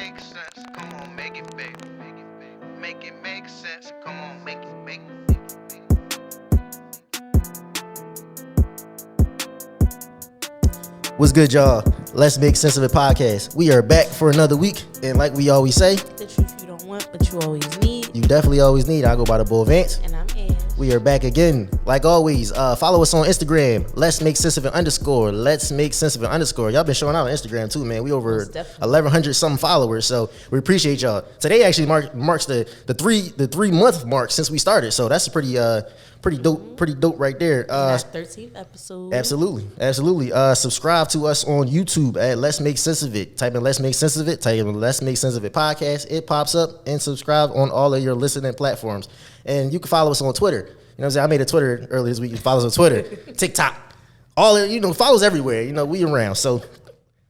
make sense. Come on, make it big. Make it big. Make it make sense. Come on, make it make it. What's good, y'all? Let's Make Sense of It podcast. We are back for another week, and like we always say, the truth you don't want, but you always need. you definitely always need. I go by the Bull Vance. And I'm Ash. We are back again, like always. Follow us on Instagram. Let's Make Sense of It _. Let's Make Sense of It _. Y'all been showing out on Instagram too, man. We over 1,100 something followers, so we appreciate y'all. Today actually marks the 3 month mark since we started, so that's a pretty dope right there. 13th episode. Absolutely. Subscribe to us on YouTube at Let's Make Sense of It. Type in Let's Make Sense of It. Type in Let's Make Sense of It podcast. It pops up, and subscribe on all of your listening platforms. And you can follow us on Twitter. You know what I'm saying? I made a Twitter earlier this week. You can follow us on Twitter, TikTok, follows everywhere. We around. So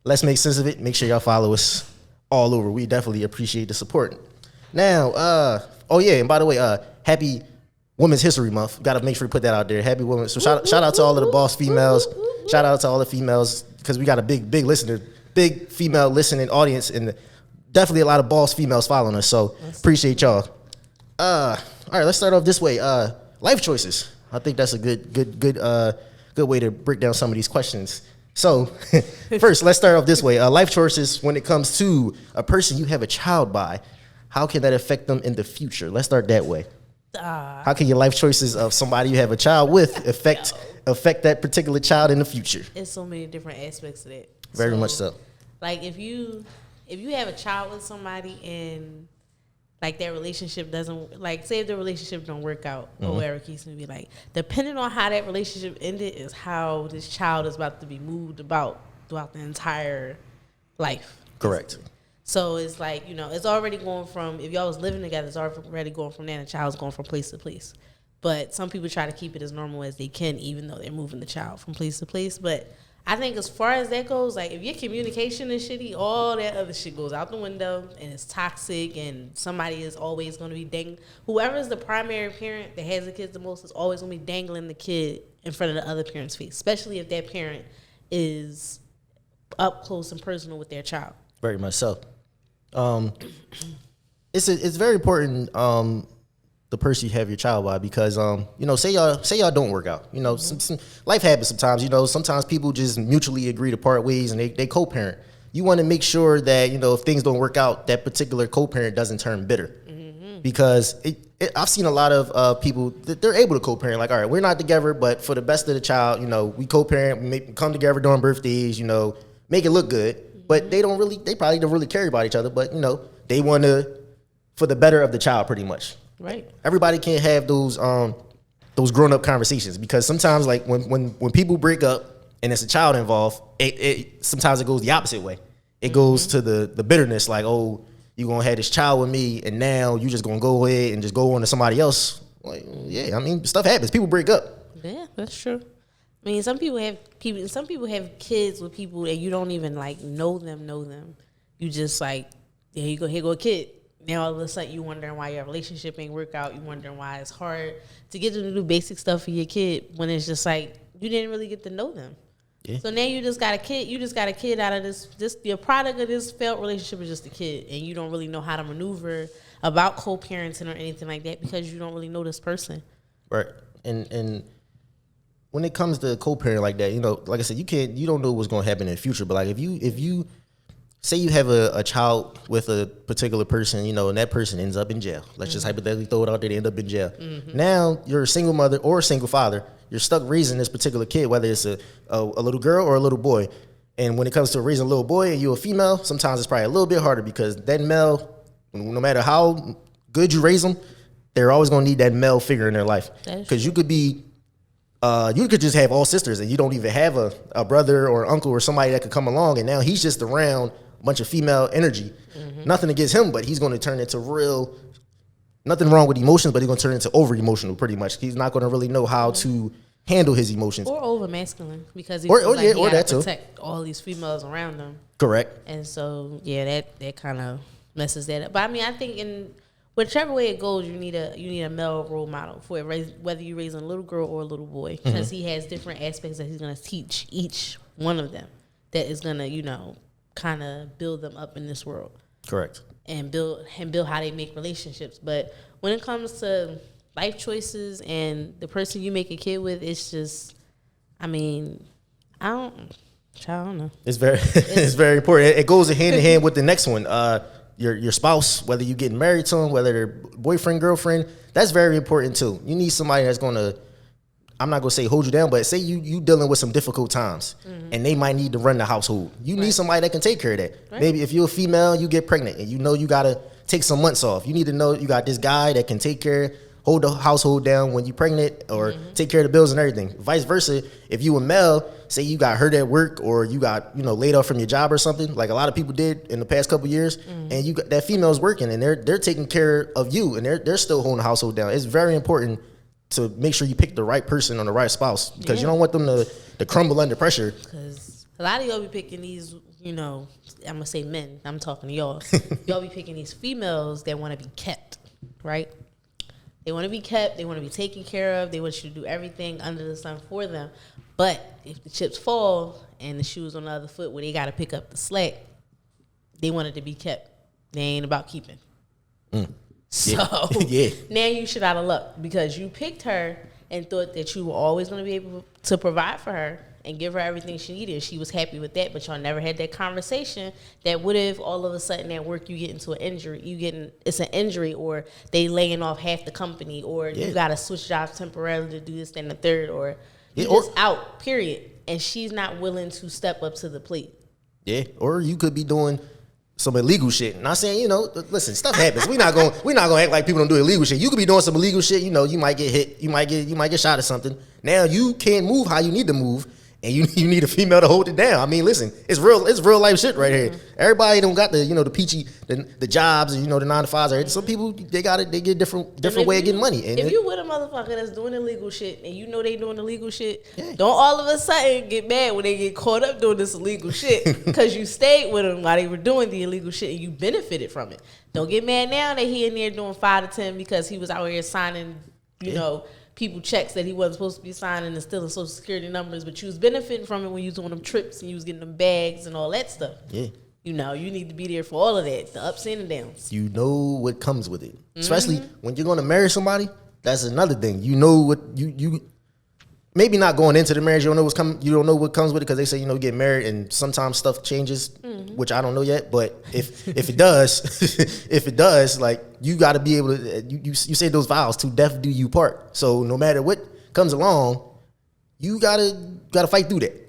Let's Make Sense of It. Make sure y'all follow us all over. We definitely appreciate the support. Now, and by the way, happy Women's History Month. Got to make sure we put that out there. Happy Women. So shout out to all of the boss females. Shout out to all the females, because we got a big female listening audience, and definitely a lot of boss females following us. So appreciate y'all. All right, let's start off this way. Life choices. I think that's a good way to break down some of these questions. So first, let's start off this way. Life choices when it comes to a person you have a child by. How can that affect them in the future? Let's start that way. How can your life choices of somebody you have a child with affect that particular child in the future? There's so many different aspects of that. Very much so. Like if you have a child with somebody and like their relationship doesn't, like say if the relationship don't work out or whatever case may be, like depending on how that relationship ended is how this child is about to be moved about throughout the entire life. Correct. So it's like, it's already going from, if y'all was living together, it's already going from there, and the child's going from place to place. But some people try to keep it as normal as they can, even though they're moving the child from place to place. But I think as far as that goes, like if your communication is shitty, all that other shit goes out the window, and it's toxic, and somebody is always going to be dangling. Whoever is the primary parent that has the kids the most is always going to be dangling the kid in front of the other parent's face, especially if that parent is up close and personal with their child. Very much so. It's very important the person you have your child by, because say y'all don't work out. Some life happens sometimes. Sometimes people just mutually agree to part ways, and they co-parent. You want to make sure that if things don't work out, that particular co-parent doesn't turn bitter, because I've seen a lot of people that they're able to co-parent. Like, all right, we're not together, but for the best of the child, we co-parent, we come together during birthdays, make it look good. But they probably don't really care about each other. But, they want to, for the better of the child, pretty much. Right. Everybody can't have those grown-up conversations, because sometimes, like, when people break up and it's a child involved, sometimes it goes the opposite way. It goes to the bitterness, like, oh, you're going to have this child with me, and now you just going to go ahead and just go on to somebody else. Like, yeah, I mean, stuff happens. People break up. Yeah, that's true. I mean, some people have kids with people that you don't even like know them. You just like, here go a kid. Now all of a sudden you wondering why your relationship ain't work out. You wondering why it's hard to get them to do basic stuff for your kid when it's just like you didn't really get to know them. Yeah. So now you just got a kid. You just got a kid out of this. Your product of this failed relationship is just a kid, and you don't really know how to maneuver about co-parenting or anything like that because you don't really know this person. Right. And when it comes to co-parent like that, like I said, you don't know what's going to happen in the future. But like if you say you have a child with a particular person, and that person ends up in jail. Let's just hypothetically throw it out there. They end up in jail. Now you're a single mother or a single father. You're stuck raising this particular kid, whether it's a little girl or a little boy. And when it comes to raising a little boy and you're a female, sometimes it's probably a little bit harder, because that male, no matter how good you raise them, they're always going to need that male figure in their life. Because you could be you could just have all sisters and you don't even have a brother or uncle or somebody that could come along, and now he's just around a bunch of female energy. Nothing against him, but he's going to turn into nothing wrong with emotions, but he's going to turn into over emotional pretty much. He's not going to really know how to handle his emotions. Or over masculine, because he feels like he got to protect all these females around him. Correct. And so, yeah, that kind of messes that up. But I mean, I think in whichever way it goes, you need a male role model for it, whether you're raising a little girl or a little boy, because he has different aspects that he's going to teach each one of them that is going to, kind of build them up in this world. Correct. And build how they make relationships. But when it comes to life choices and the person you make a kid with, it's just, I mean, I don't know. It's very important. It goes hand in hand with the next one. Your spouse, whether you're getting married to them, whether they're boyfriend, girlfriend, that's very important too. You need somebody that's gonna, I'm not gonna say hold you down, but say you dealing with some difficult times, and they might need to run the household. You need somebody that can take care of that. Right. Maybe if you're a female, you get pregnant, and you gotta take some months off. You need to know you got this guy that can take care, hold the household down when you're pregnant, or take care of the bills and everything. Vice versa, if you a male, say you got hurt at work or you got laid off from your job or something, like a lot of people did in the past couple of years, and you got that female's working and they're taking care of you and they're still holding the household down. It's very important to make sure you pick the right person or the right spouse, because you don't want them to crumble under pressure. Because a lot of y'all be picking these, I'm gonna say men, I'm talking to y'all. Y'all be picking these females that want to be kept, right? They want to be kept. They want to be taken care of. They want you to do everything under the sun for them. But if the chips fall and the shoe's on the other foot where they got to pick up the slack, they want it to be kept. They ain't about keeping. So now you shit out of luck, because you picked her and thought that you were always going to be able to provide for her and give her everything she needed. She was happy with that, but y'all never had that conversation that what if all of a sudden at work you get into an injury, it's an injury, or they laying off half the company, or you got to switch jobs temporarily to do this, then the third, or you just out, period. And she's not willing to step up to the plate. Yeah, or you could be doing some illegal shit. Not saying, listen, stuff happens. We're not gonna act like people don't do illegal shit. You could be doing some illegal shit. You might get hit. You might get shot or something. Now you can't move how you need to move, and you need a female to hold it down. I mean, listen, it's real life shit right here. Everybody don't got the peachy the jobs and the 9 to 5s. Some people they get a different way of getting money. And if you with a motherfucker that's doing illegal shit and they doing illegal shit, don't all of a sudden get mad when they get caught up doing this illegal shit, because you stayed with them while they were doing the illegal shit and you benefited from it. Don't get mad now that he in there doing 5 to 10 because he was out here signing, people checks that he wasn't supposed to be signing and stealing social security numbers, but you was benefiting from it when you was on them trips and you was getting them bags and all that stuff. Yeah. You need to be there for all of that, the ups and the downs. You know what comes with it. Especially when you're going to marry somebody, that's another thing. You know what you maybe not going into the marriage, you don't know what comes with it, because they say, get married and sometimes stuff changes, which I don't know yet. But if it does, like, you got to be able to, you say those vows, to death do you part. So no matter what comes along, you gotta fight through that.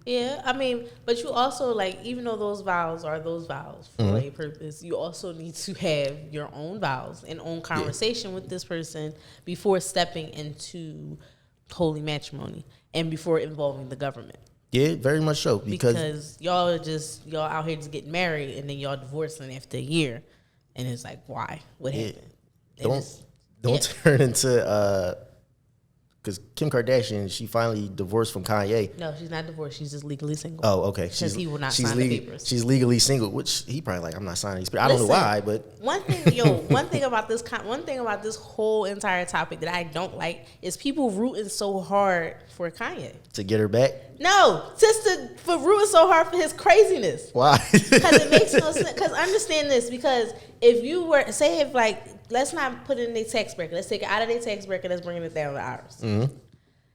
Yeah, I mean, but you also, like, even though those vows are those vows for a purpose, you also need to have your own vows and own conversation with this person before stepping into holy matrimony and before involving the government. Yeah, very much so. Because y'all out here just getting married and then y'all divorcing after a year, and it's like, why? What happened? Don't turn into because Kim Kardashian, she finally divorced from Kanye. No, she's not divorced. She's just legally single. Oh, okay. Because he will not sign the papers. She's legally single, which he probably like, I'm not signing these papers. I don't know why, but one thing about this whole entire topic that I don't like is people rooting so hard for Kanye to get her back. No, for rooting so hard for his craziness. Why? Because it makes no sense. Because understand this. Because if you were, say, if like, let's not put it in their tax bracket. Let's take it out of their tax bracket. Let's bring it down to ours.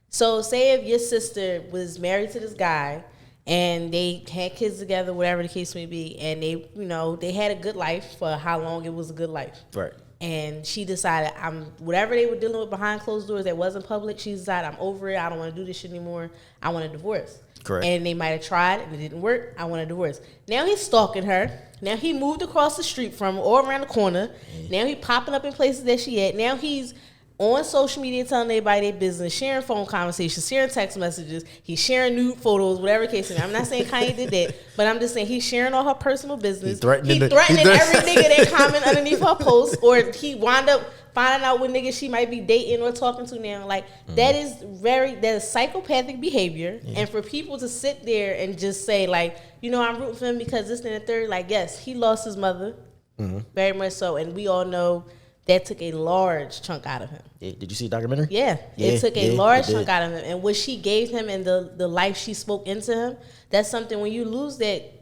So say if your sister was married to this guy and they had kids together, whatever the case may be, and they had a good life for how long it was a good life. Right. And she decided, whatever they were dealing with behind closed doors that wasn't public, she decided, I'm over it. I don't want to do this shit anymore. I want a divorce. Correct. And they might have tried and it didn't work. I want a divorce. Now he's stalking her. Now he moved across the street from her or around the corner. Now he popping up in places that she at. Now he's on social media telling everybody their business, sharing phone conversations, sharing text messages. He's sharing nude photos, whatever case. I'm not saying Kanye did that, but I'm just saying he's sharing all her personal business. He threatening every nigga that comment underneath her post, or he wound up finding out what niggas she might be dating or talking to now. Like, that is psychopathic behavior. Yeah. And for people to sit there and just say, like, I'm rooting for him because this and the third, like, yes, he lost his mother. Very much so. And we all know that took a large chunk out of him. Yeah. Did you see the documentary? Yeah, Yeah, it took a yeah, large it chunk did. out of him, and what she gave him and the life she spoke into him, that's something when you lose that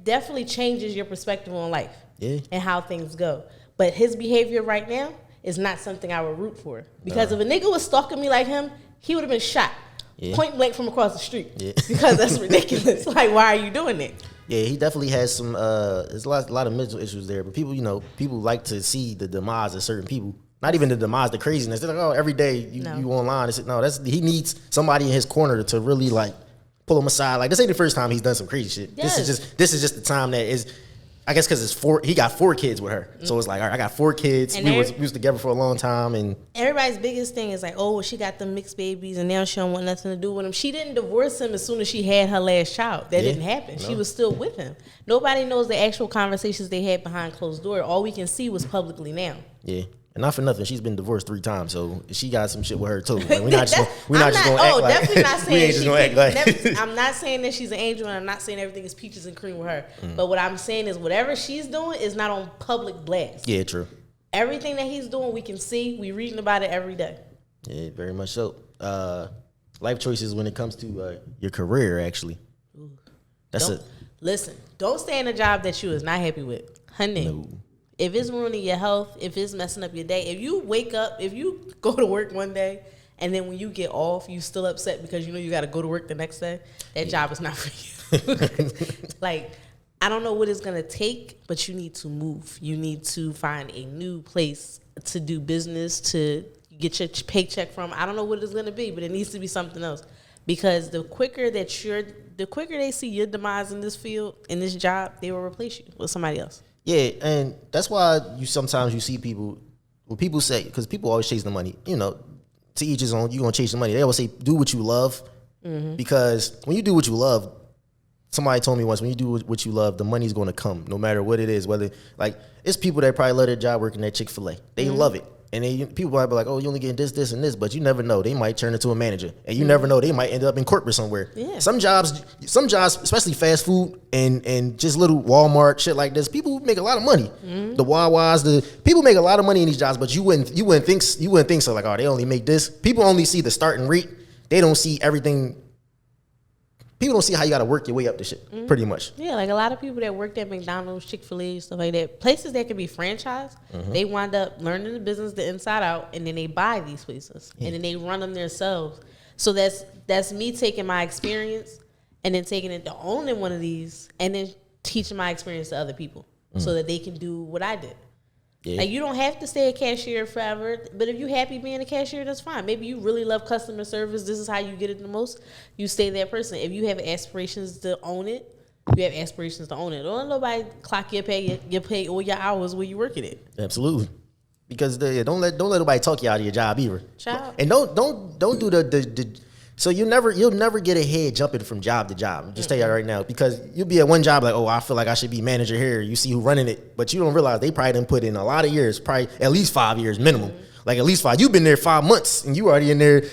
definitely changes your perspective on life and how things go. But his behavior right now is not something I would root for, because if a nigga was stalking me like him, he would have been shot point blank from across the street because that's ridiculous. Like, why are you doing that? Yeah, he definitely has some. There's a lot of mental issues there. But people, people like to see the demise of certain people. Not even the demise, the craziness. They're like, oh, every day you online. It's, no, he needs somebody in his corner to really like pull him aside. Like, this ain't the first time he's done some crazy shit. Yes. This is just the time that is. I guess because he got 4 kids with her, so it's like, all right, I got 4 kids. And we was together for a long time, and everybody's biggest thing is like, oh, well, she got them mixed babies, and now she don't want nothing to do with him. She didn't divorce him as soon as she had her last child. That didn't happen. No. She was still with him. Nobody knows the actual conversations they had behind closed doors. All we can see was publicly now. Yeah. And not for nothing, she's been divorced 3 times, so she got some shit with her too. Like, we're not just gonna act like. Definitely not saying we ain't just gonna act like. I'm not saying that she's an angel, and I'm not saying everything is peaches and cream with her. But what I'm saying is, whatever she's doing is not on public blast. Yeah, true. Everything that he's doing, we can see. We reading about it every day. Yeah, very much so. Life choices when it comes to your career, actually. Ooh. That's Listen, don't stay in a job that you is not happy with, honey. No. If it's ruining your health, if it's messing up your day, if you wake up, if you go to work one day and then when you get off, you still upset because you got to go to work the next day, that job is not for you. Like, I don't know what it's going to take, but you need to move. You need to find a new place to do business, to get your paycheck from. I don't know what it's going to be, but it needs to be something else. Because the quicker they see your demise in this field, in this job, they will replace you with somebody else. Yeah, and that's why sometimes you see people, when people say, because people always chase the money, to each his own, you're going to chase the money. They always say, do what you love, because when you do what you love, somebody told me once, when you do what you love, the money's going to come, no matter what it is. Whether, like, it's people that probably love their job working at Chick-fil-A. They love it. And people might be like, oh, you only getting this, and this, but you never know. They might turn into a manager, and you never know. They might end up in corporate somewhere. Yeah. Some jobs, especially fast food and just little Walmart shit like this, people make a lot of money. The Wawas, people make a lot of money in these jobs, but you wouldn't think so. Like, oh, they only make this. People only see the starting rate. They don't see everything. People don't see how you got to work your way up to shit, pretty much. Yeah, like a lot of people that worked at McDonald's, Chick-fil-A, stuff like that, places that can be franchised, they wind up learning the business the inside out, and then they buy these places, and then they run them themselves. So that's me taking my experience and then taking it to owning one of these, and then teaching my experience to other people so that they can do what I did. Yeah. Like, you don't have to stay a cashier forever, but if you're happy being a cashier, that's fine. Maybe you really love customer service. This is how you get it the most. You stay that person. If you have aspirations to own it, you have aspirations to own it. Don't let nobody clock your pay all your hours where you working it. Absolutely. Because don't let nobody talk you out of your job either. Child. And don't do the so you'll never get ahead jumping from job to job. Just tell you right now, because you'll be at one job like, oh, I feel like I should be manager here. You see who running it, but you don't realize they probably done put in a lot of years, probably at least 5 years minimum. Like at least 5. You've been there 5 months, and you already in there.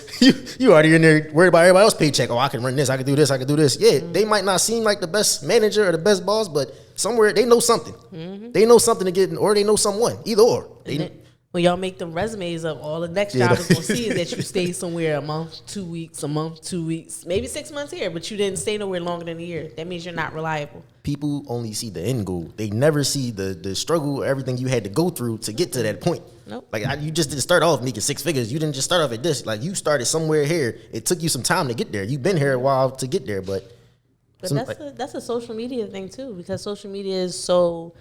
You already in there worried about everybody else's paycheck. Oh, I can run this. I can do this. I can do this. Yeah, they might not seem like the best manager or the best boss, but somewhere they know something. They know something to get, or they know someone. Either or. When y'all make them resumes up, all the next job is going to see is that you stayed somewhere a month, 2 weeks, maybe 6 months here, but you didn't stay nowhere longer than a year. That means you're not reliable. People only see the end goal. They never see the struggle, everything you had to go through to get to that point. Nope. Like, you just didn't start off making 6 figures. You didn't just start off at this. Like, you started somewhere here. It took you some time to get there. You've been here a while to get there, but that's a social media thing too, because social media is so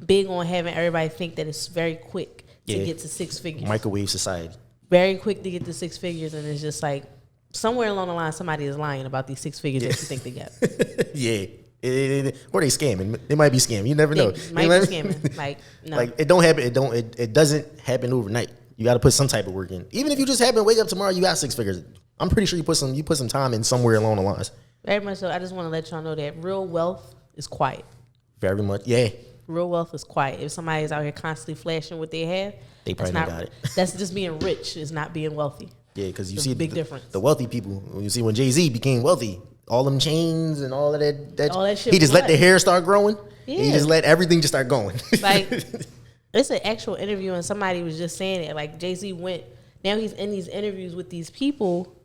big on having everybody think that it's very quick to get to 6 figures. Microwave society. Very quick to get to 6 figures, and it's just like somewhere along the line somebody is lying about these 6 figures that you think they got. Yeah. Or they scamming. They might be scamming. You never know. They might be scamming. Like, no. Like, it don't happen. It doesn't happen overnight. You got to put some type of work in. Even if you just happen to wake up tomorrow, you got 6 figures. I'm pretty sure you put some time in somewhere along the lines. Very much so. I just want to let y'all know that real wealth is quiet. Very much. Yeah. Real wealth is quiet. If somebody is out here constantly flashing what they have, they probably not got it. That's just being rich. It's not being wealthy. Yeah, because you There's see a big difference. The wealthy people. You see when Jay-Z became wealthy, all them chains and all of that all that shit. He just let the hair start growing. Yeah. He just let everything just start going. Like, It's an actual interview, and somebody was just saying it. Like Jay-Z went, now he's in these interviews with these people,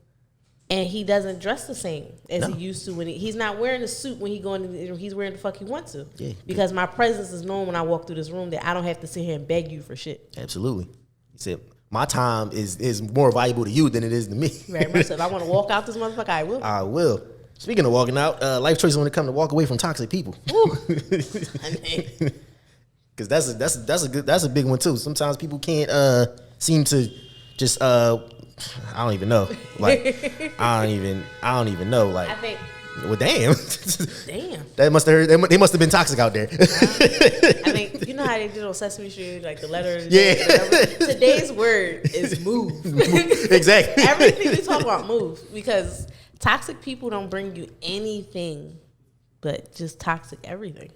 and he doesn't dress the same as he used to when he's not wearing a suit when he going to the interview. He's wearing the fuck he wants to. Yeah. Because my presence is known when I walk through this room that I don't have to sit here and beg you for shit. Absolutely. He said, my time is more valuable to you than it is to me. Very much so. If I want to walk out this motherfucker, I will. I will. Speaking of walking out, life choices when it comes to walk away from toxic people. Because that's a big one too. Sometimes people can't seem to just I don't even know. Like I don't even know. Like I think. Well, damn. Damn. They must have been toxic out there. I mean, you know how they did on Sesame Street, like the letter. Yeah. Today's word is move. Exactly. Everything we talk about move, because toxic people don't bring you anything but just toxic everything.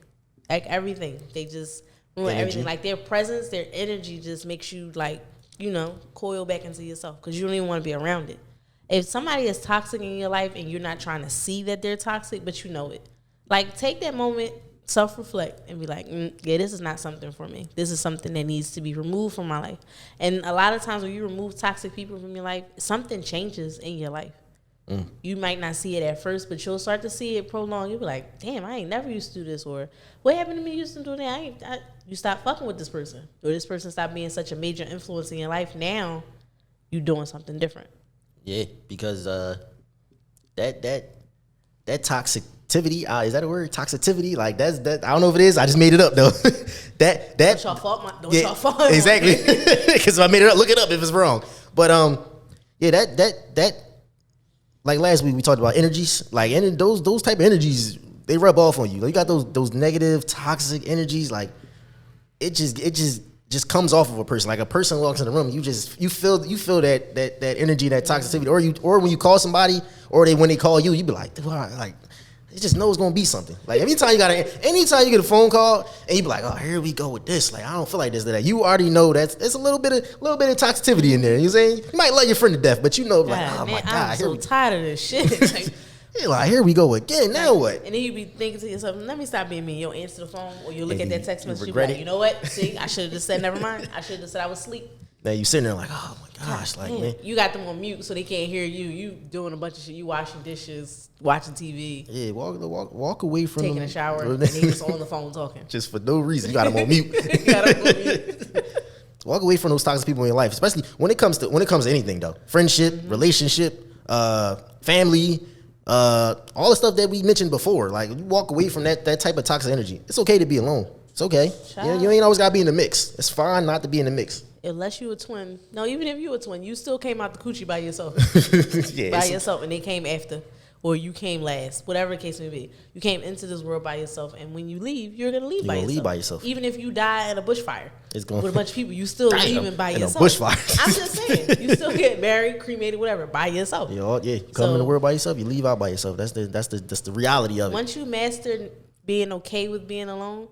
Like everything. They just ruin everything. Like their presence, their energy just makes you like, you know, coil back into yourself because you don't even want to be around it. If somebody is toxic in your life and you're not trying to see that they're toxic, but you know it, like take that moment, self-reflect, and be like, yeah, this is not something for me. This is something that needs to be removed from my life. And a lot of times when you remove toxic people from your life, something changes in your life. You might not see it at first, but you'll start to see it prolong. You'll be like, damn, I ain't never used to do this. Or what happened to me used to do that? You stop fucking with this person. Or this person stopped being such a major influence in your life. Now you're doing something different. Yeah, because that toxicity, is that a word? Toxicity, like that. I don't know if it is. I just made it up though. that Don't y'all fault don't y'all fault. Exactly. Because if I made it up, look it up if it's wrong. But yeah, that like last week we talked about energies, like and those type of energies, they rub off on you. Like, you got those negative, toxic energies, like it just comes off of a person. Like a person walks in the room, you feel that energy, that toxicity, or when you call somebody, or when they call you, you be like, it just knows it's gonna be something. Like anytime you get a phone call and you be like, oh, here we go with this. Like I don't feel like this, that. You already know that there's a little bit of toxicity in there. You saying you might love your friend to death, but you know, like, oh my God, I'm so tired of this shit. Like, you're like, here we go again. Now what? And then you be thinking to yourself, let me stop being mean. You'll answer the phone, or you'll look at that text message. You be regret like, it. you know what? See, I should have just said never mind. I should have just said I was asleep. Now you sitting there like, oh my gosh, like man. You got them on mute so they can't hear you. You doing a bunch of shit. You washing dishes, watching TV. Yeah, walk away from taking them. a shower, and he just on the phone talking. Just for no reason. You got them on mute. Walk away from those toxic people in your life, especially when it comes to anything though. Friendship, relationship, family, all the stuff that we mentioned before. Like you walk away from that type of toxic energy. It's okay to be alone. It's okay. You ain't always gotta be in the mix. It's fine not to be in the mix. Unless you a twin. No, even if you a twin, you still came out the coochie by yourself. Yourself, and they came after. Or you came last. Whatever the case may be. You came into this world by yourself, and when you leave, you're going to leave by yourself. Even if you die in a bushfire with a bunch of people, you still leaving by yourself. A bushfire. I'm just saying. You still get married, cremated, whatever, by yourself. You come in the world by yourself, you leave out by yourself. That's the reality of it. Once you master being okay with being alone,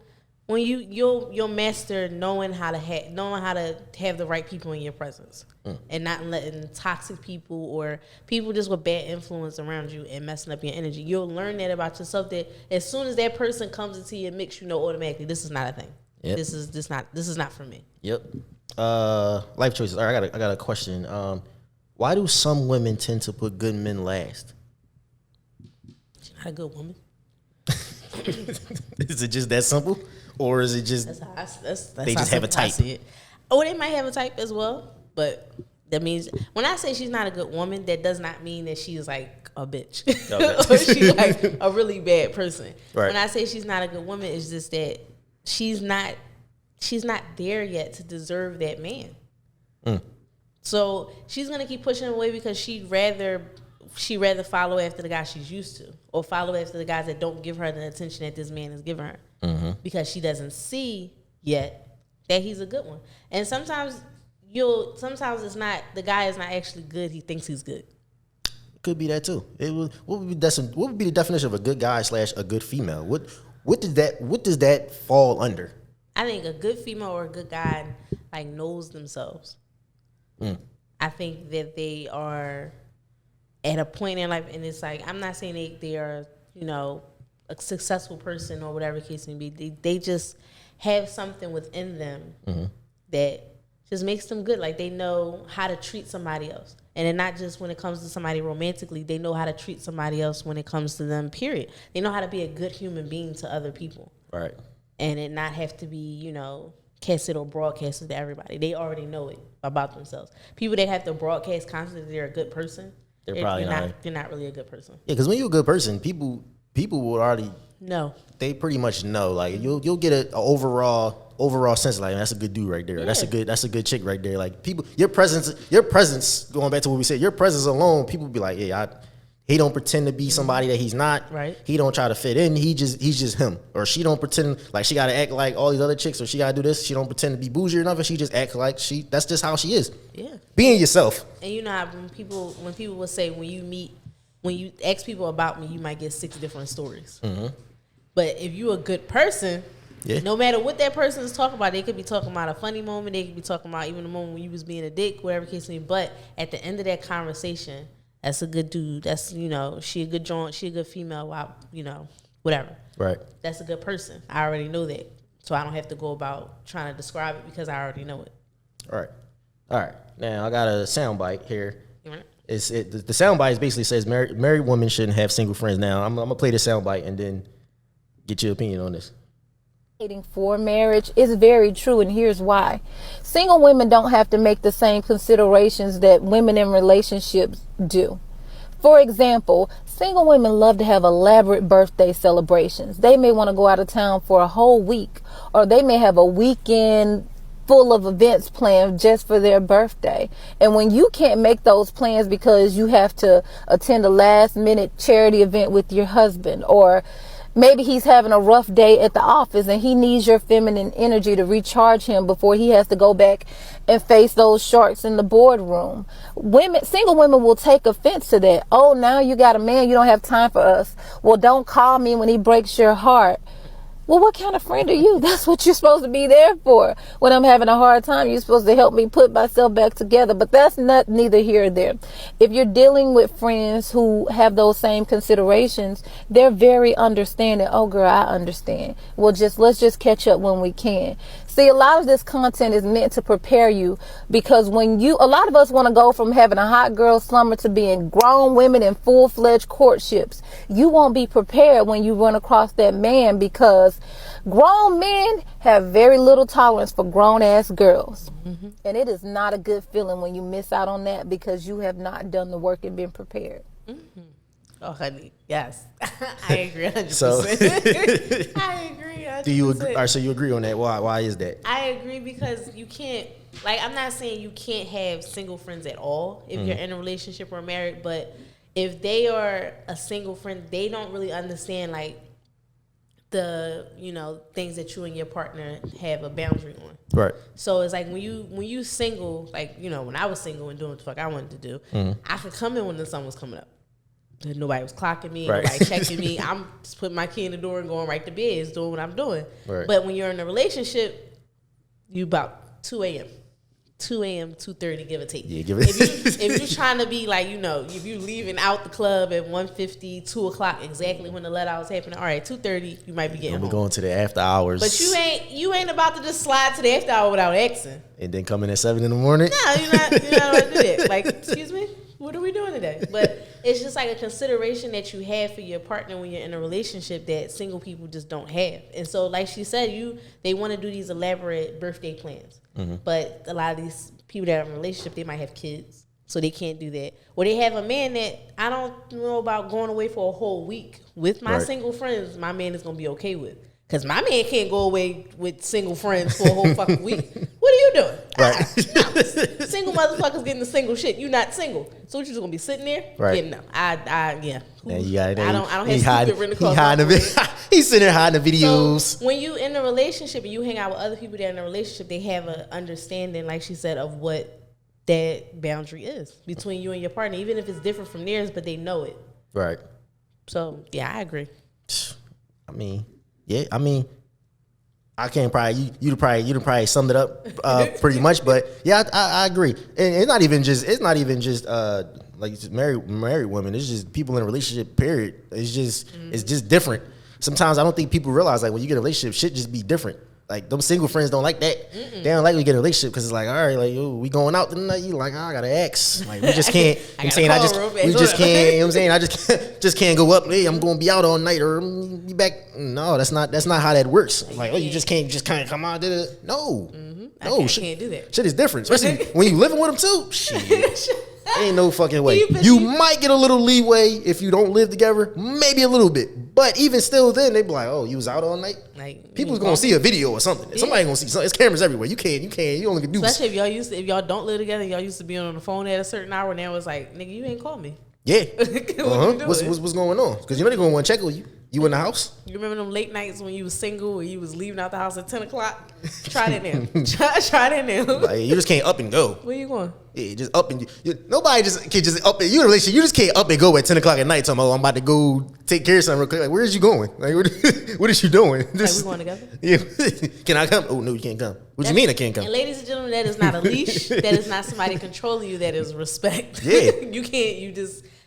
when you'll master knowing how to have the right people in your presence, and not letting toxic people or people just with bad influence around you and messing up your energy. You'll learn that about yourself. That as soon as that person comes into your mix, you know automatically this is not a thing. Yep. This is not for me. Yep. Life choices. All right, I got a question. Why do some women tend to put good men last? She's not a good woman. Is it just that simple? Or is it just they just have a type? Oh, they might have a type as well, but that means when I say she's not a good woman, that does not mean that she's like a bitch or she's like a really bad person. Right. When I say she's not a good woman, it's just that she's not there yet to deserve that man. So she's gonna keep pushing away because she'd rather follow after the guy she's used to, or follow after the guys that don't give her the attention that this man is giving her, because she doesn't see yet that he's a good one. And sometimes it's not, the guy is not actually good. He thinks he's good. It could be that too. What would be the definition of a good guy / a good female? What does that fall under? I think a good female or a good guy like knows themselves. I think that they are at a point in life, and it's like, I'm not saying they are, a successful person or whatever the case may be. They just have something within them that just makes them good. Like they know how to treat somebody else. And then not just when it comes to somebody romantically, they know how to treat somebody else when it comes to them, period. They know how to be a good human being to other people. Right. And it not have to be, you know, casted or broadcasted to everybody. They already know it about themselves. People that have to broadcast constantly they're a good person, They're probably not. They're not really a good person. Yeah, because when you're a good person, people will already No. They pretty much know. Like you'll get a overall sense like that's a good dude right there. Yeah. That's a good chick right there. Like people, your presence. Going back to what we said, your presence alone, people be like, yeah, he don't pretend to be somebody that he's not. Right. He don't try to fit in. He's just him. Or she don't pretend like she gotta act like all these other chicks. Or she gotta do this. She don't pretend to be bougie or nothing. She just acts like that's just how she is. Yeah. Being yourself. And you know how when people will say when you ask people about me, you might get 6 different stories. Mm-hmm. But if you're a good person, no matter what that person is talking about, they could be talking about a funny moment, they could be talking about even the moment when you was being a dick, whatever the case may be. But at the end of that conversation, that's a good dude. That's, you know, she a good joint, she a good female, you know, whatever. Right. That's a good person. I already know that. So I don't have to go about trying to describe it because I already know it. All right. Now I got a soundbite here. The soundbite basically says married women shouldn't have single friends. Now I'm gonna play the soundbite and then get your opinion on this. For marriage is very true, and here's why. Single women don't have to make the same considerations that women in relationships do. For example, single women love to have elaborate birthday celebrations. They may want to go out of town for a whole week, or they may have a weekend full of events planned just for their birthday. And when you can't make those plans because you have to attend a last minute charity event with your husband, or maybe he's having a rough day at the office and he needs your feminine energy to recharge him before he has to go back and face those sharks in the boardroom. Single women will take offense to that. Oh, now you got a man, you don't have time for us. Well, don't call me when he breaks your heart. Well, what kind of friend are you? That's what you're supposed to be there for. When I'm having a hard time, you're supposed to help me put myself back together. But that's neither here or there. If you're dealing with friends who have those same considerations, they're very understanding. Oh, girl, I understand. Well, let's just catch up when we can. See, a lot of this content is meant to prepare you, because a lot of us want to go from having a hot girl summer to being grown women in full-fledged courtships. You won't be prepared when you run across that man, because grown men have very little tolerance for grown-ass girls. Mm-hmm. And it is not a good feeling when you miss out on that because you have not done the work and been prepared. Mm-hmm. Oh, honey, yes. I agree 100%. So, I agree 100%. Do you agree? So you agree on that? Why is that? I agree because you can't, like, I'm not saying you can't have single friends at all if you're in a relationship or married, but if they are a single friend, they don't really understand, like, the, you know, things that you and your partner have a boundary on. Right. So it's like when you single, like, you know, when I was single and doing what the fuck I wanted to do, I could come in when the sun was coming up. Nobody was clocking me, right. Nobody checking me. I'm just putting my key in the door and going right to bed, just doing what I'm doing. Right. But when you're in a relationship, you about 2 a.m., 2:30, give or take. Yeah, give it. If you're trying to be like, you know, if you're leaving out the club at 1:50, 2 o'clock, exactly when the let out is happening, all right, 2:30, you might be getting home. We're going to the after hours. But you ain't about to just slide to the after hour without asking. And then come in at 7 in the morning? No, you're not about to do that. Like, excuse me? What are we doing today? But it's just like a consideration that you have for your partner when you're in a relationship that single people just don't have. And so, like she said, they want to do these elaborate birthday plans. Mm-hmm. But a lot of these people that are in a relationship, they might have kids, so they can't do that. Or they have a man that, I don't know about going away for a whole week. With my single friends, my man is going to be okay with. Because my man can't go away with single friends for a whole fucking week. What are you doing? Right. Single motherfuckers getting the single shit. You not single. So what, you just gonna be sitting there? Right. Yeah, no. Yeah. And you got it. I don't have stupid written across. He's sitting there hiding the videos. So when you in a relationship and you hang out with other people that are in a relationship, they have an understanding, like she said, of what that boundary is between you and your partner, even if it's different from theirs, but they know it. Right. So yeah, I agree. I can't probably you probably summed it up pretty much, but yeah, I agree. And it's not even just like just married women. It's just people in a relationship. Period. It's just different. Sometimes I don't think people realize, like, when you get a relationship, shit just be different. Like them single friends don't like that. They don't like when you get in a relationship because it's like, all right, like yo, we going out tonight. You like, oh, I got an ex. Like we just can't. I'm saying we just can't. You know what I'm saying I just can't go up. Hey, I'm gonna be out all night or be back. No, that's not how that works. Like, oh, you just can't come out. No, no, I can't do that. Shit is different, especially when you living with them too. Shit. Ain't no fucking way. You might get a little leeway if you don't live together, maybe a little bit. But even still, then they be like, "Oh, you was out all night." Like people's gonna see a video or something. Yeah. Somebody gonna see something. It's cameras everywhere. You only can do. Especially if y'all don't live together, y'all used to be on the phone at a certain hour, and now it's like, nigga, you ain't called me. Yeah. What's going on? Because you know they're gonna want to check on you. You in the house? You remember them late nights when you was single and you was leaving out the house at 10 o'clock? Try that now. Try that now. Like, you just can't up and go. Where you going? Yeah, just up and nobody just can just up and you in a relationship. You just can't up and go at 10 o'clock at night. Talking about, I'm about to go take care of something real quick. Like, where is you going? Like, what is you doing? Like, we going together? Yeah. Can I come? Oh no, you can't come. What do you mean I can't come? And ladies and gentlemen, that is not a leash. That is not somebody controlling you. That is respect. Yeah.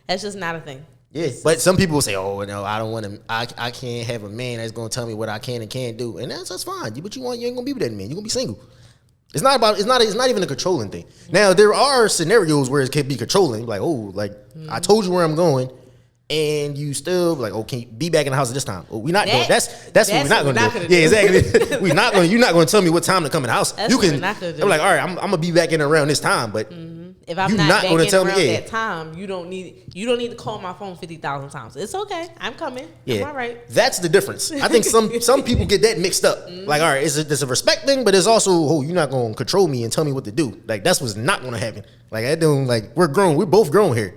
That's just not a thing. Yeah, but some people will say, "Oh no, I don't want to. I can't have a man that's gonna tell me what I can and can't do," and that's fine. But you ain't gonna be with that man. You're gonna be single. It's not even a controlling thing. Now there are scenarios where it can be controlling, like I told you where I'm going, and you still like, oh, can you be back in the house at this time? Oh, we're not doing. That's what we're not gonna do. Yeah, exactly. You're not gonna tell me what time to come in the house. That's what we're not gonna do. I'm like, all right, I'm gonna be back in around this time, but. If I'm not back in around that time, you don't need to call my phone 50,000 times. It's okay. I'm coming. Yeah. I'm all right. That's the difference. I think some people get that mixed up. Like, all right, there's a respect thing, but it's also, oh, you're not gonna control me and tell me what to do. Like, that's what's not gonna happen. Like, I don't like we're grown. We're both grown here.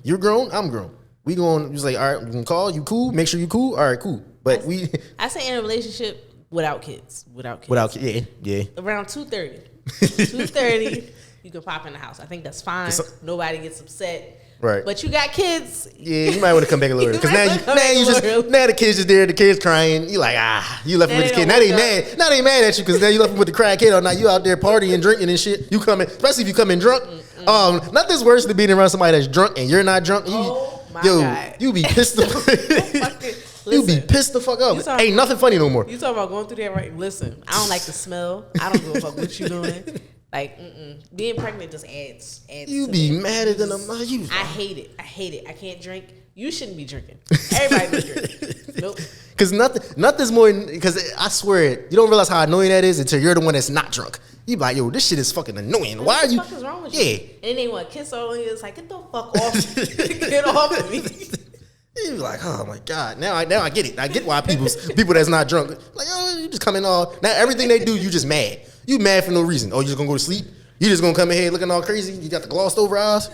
You're grown. I'm grown. We going. It's like, all right, we can call. You cool? Make sure you cool. All right, cool. But I say in a relationship without kids. Yeah. Around 2:30. 2:30. You can pop in the house. I think that's fine. Nobody gets upset. Right. But you got kids. Yeah, you might want to come back a little early. Because now the kid's just there, the kid's crying. You like, you left him with the kid. Now they mad. Now they mad at you because now you left him with the crying kid all night. You out there partying, drinking and shit. You come in, especially if you come in drunk. Nothing's worse than being around somebody that's drunk and you're not drunk. God. You be pissed the fuck. You be pissed the fuck up. Ain't nothing funny no more. You talking about going through that, right? Listen, I don't like the smell. I don't give a fuck what you doing. Like, being pregnant just adds. You be mad at them. I hate it. I can't drink. You shouldn't be drinking. Everybody be drinking. Nope. Because nothing's more. Because I swear, you don't realize how annoying that is until you're the one that's not drunk. You be like, yo, this shit is fucking annoying. Why are you? What the fuck is wrong with you? And then they want to kiss on you. It's like, get the fuck off. Get off of me. You be like, oh my god. Now I get it. I get why people that's not drunk. Like, oh, you just coming all. Now everything they do, you just mad. You mad for no reason. Oh, you just gonna go to sleep? You just gonna come in here looking all crazy? You got the glossed over eyes?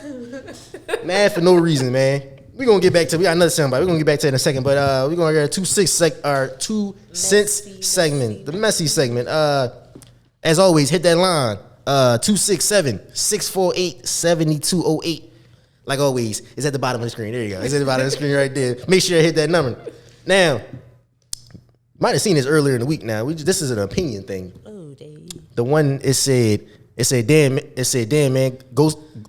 Mad for no reason, man. We got another soundbite. We're gonna get back to it in a second, but we're gonna get a 2 cents segment. The messy segment. As always, hit that line. 267-648-7208. Like always, it's at the bottom of the screen. There you go. It's at the bottom of the screen right there. Make sure you hit that number. Now, might have seen this earlier in the week. Now, this is an opinion thing. Oh, dang. The one it said, damn,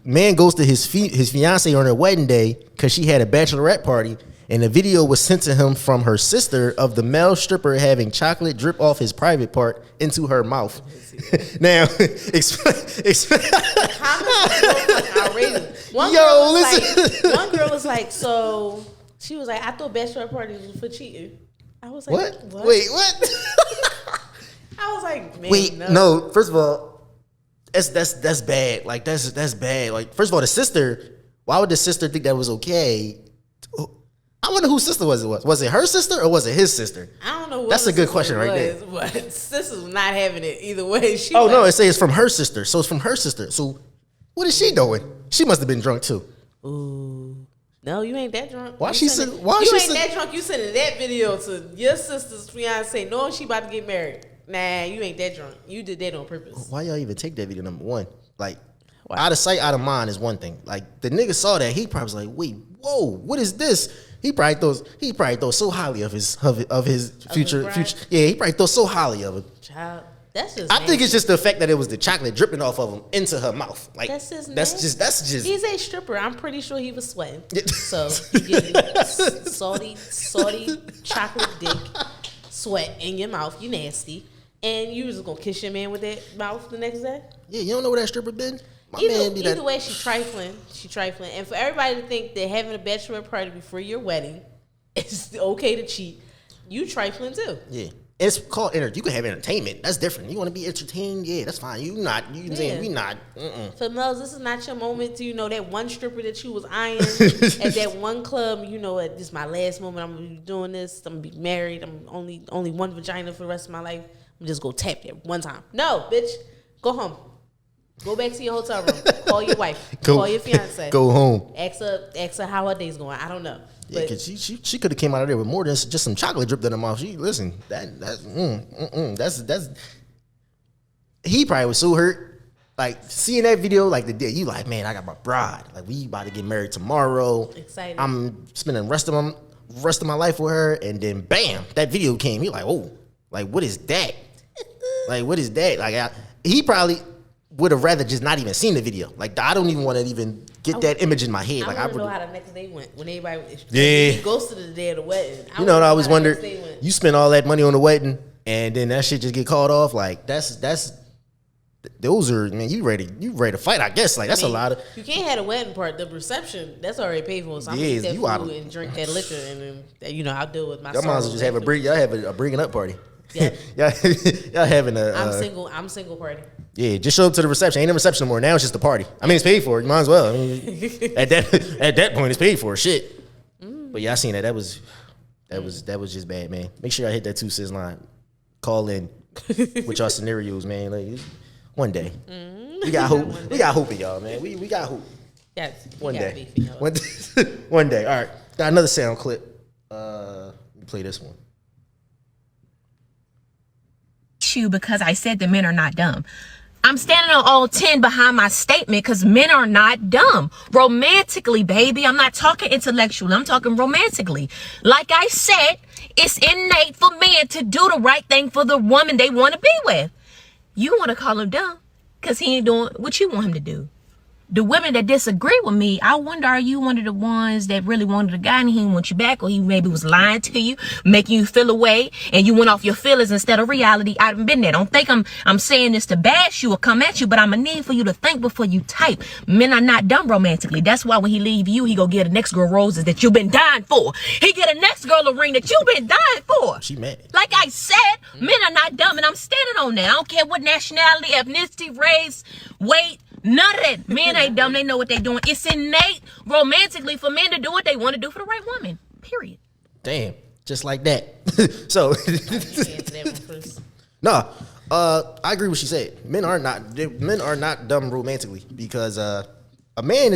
man goes to his fiance on her wedding day because she had a bachelorette party, and the video was sent to him from her sister of the male stripper having chocolate drip off his private part into her mouth. Now, outrageous. One girl was like, so she was like, I thought bachelorette parties was for cheating. I was like, what? Wait, what? I was like, man, wait, no. First of all, that's bad. Like that's bad. Like, first of all, the sister. Why would the sister think that was okay? I wonder whose sister was it? Was it her sister or was it his sister? I don't know. That's a good question right there. But sister's not having it either way. No, it says it's from her sister. So it's from her sister. So what is she doing? She must have been drunk too. Ooh. No, you ain't that drunk. You ain't that drunk. You sending that video to your sister's fiance knowing she about to get married. Nah, you ain't that drunk. You did that on purpose. Why y'all even take that video? Number one, like, out of sight, out of mind is one thing. Like, the nigga saw that, he probably was like, wait, whoa, what is this? He probably thought so highly of his future. Yeah, he probably thought so highly of it. Child, that's just. I think it's just the fact that it was the chocolate dripping off of him into her mouth. Like, that's just. He's a stripper. I'm pretty sure he was sweating. So you get salty chocolate dick sweat in your mouth. You nasty. And you just gonna kiss your man with that mouth the next day? Yeah, you don't know where that stripper been? My man be Either way, she trifling. And for everybody to think that having a bachelorette party before your wedding is okay to cheat, you trifling too. Yeah. It's called you can have entertainment. That's different. You want to be entertained? Yeah, that's fine. You saying we not. So Mel's, this is not your moment to, that one stripper that you was eyeing at that one club. This is my last moment. I'm gonna be doing this. I'm gonna be married. I'm only one vagina for the rest of my life. I'm just go tap there one time. No, bitch, go home. Go back to your hotel room. Call your wife. Call your fiance. Go home. Ask her how her day's going. I don't know. Yeah, because she could have came out of there with more than just some chocolate dripped in her mouth. That's he probably was so hurt. Like seeing that video, like the day you like, man, I got my bride. Like we about to get married tomorrow. Excited. I'm spending the rest of my life with her, and then bam, that video came. He like, oh, like what is that? Like what is that? Like he probably would have rather just not even seen the video. Like I don't even want to even get that image in my head. I want to know how the next day went when everybody. Yeah. He ghosted the day of the wedding. I always wondered. You spent all that money on the wedding, and then that shit just get called off. Like those are, man. You ready to fight? I guess. Like that's a lot of. You can't have a wedding part. The reception that's already paid for. So I'm gonna eat that food and drink that liquor, and then I'll deal with my. Y'all might as well just have y'all have a bringing up party. Yeah. y'all having a. I'm single party. Yeah, just show up to the reception. Ain't no reception no more. Now it's just a party. I mean, it's paid for. You might as well. I mean, at that point, it's paid for. Shit. But yeah, I seen that. That was just bad, man. Make sure y'all hit that 2 sis line. Call in with y'all scenarios, man. Like one day, we got hope. We got hope in y'all, man. We got hope. Yes. One day. One day. All right. Got another sound clip. Let me play this one. Because I said that men are not dumb. I'm standing on all 10 behind my statement because men are not dumb. Romantically, baby. I'm not talking intellectually. I'm talking romantically. Like I said, it's innate for men to do the right thing for the woman they want to be with. You want to call him dumb because he ain't doing what you want him to do. The women that disagree with me, I wonder, are you one of the ones that really wanted a guy and he didn't want you back, or he maybe was lying to you, making you feel away, and you went off your feelings instead of reality? I've been there. Don't think I'm saying this to bash you or come at you, but I'm gonna need for you to think before you type. Men are not dumb romantically. That's why when he leave you, he go get a next girl roses that you've been dying for. He get a next girl a ring that you've been dying for. She mad. Like I said, men are not dumb, and I'm standing on that. I don't care what nationality, ethnicity, race, weight. None of that. Men ain't dumb. They know what they doing. It's innate romantically for men to do what they want to do for the right woman. Period. Damn. Just like that. So. No. I agree with what she said. Men are not dumb romantically because a man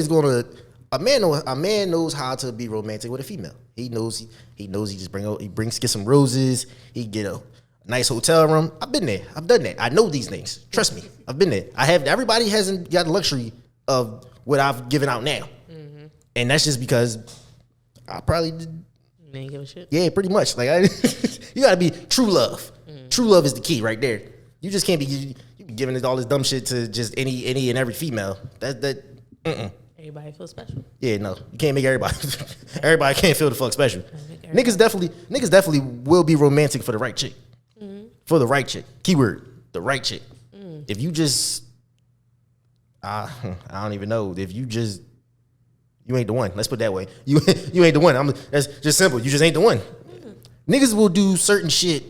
knows how to be romantic with a female. He knows he just get some roses. He get a nice hotel room. I've been there. I've done that. I know these things. Trust me. I've been there. Everybody hasn't got the luxury of what I've given out now. Mm-hmm. And that's just because I probably did. You ain't give a shit? Yeah, pretty much. Like you gotta be true love. True love is the key right there. You just can't be giving all this dumb shit to just any and every female. Everybody feels special. Yeah, no. You can't make everybody everybody can't feel the fuck special. Niggas definitely will be romantic for the right chick. For the right chick. Keyword, the right chick. If you just, I don't even know. If you just, you ain't the one. Let's put it that way. You ain't the one. That's just simple. You just ain't the one. Niggas will do certain shit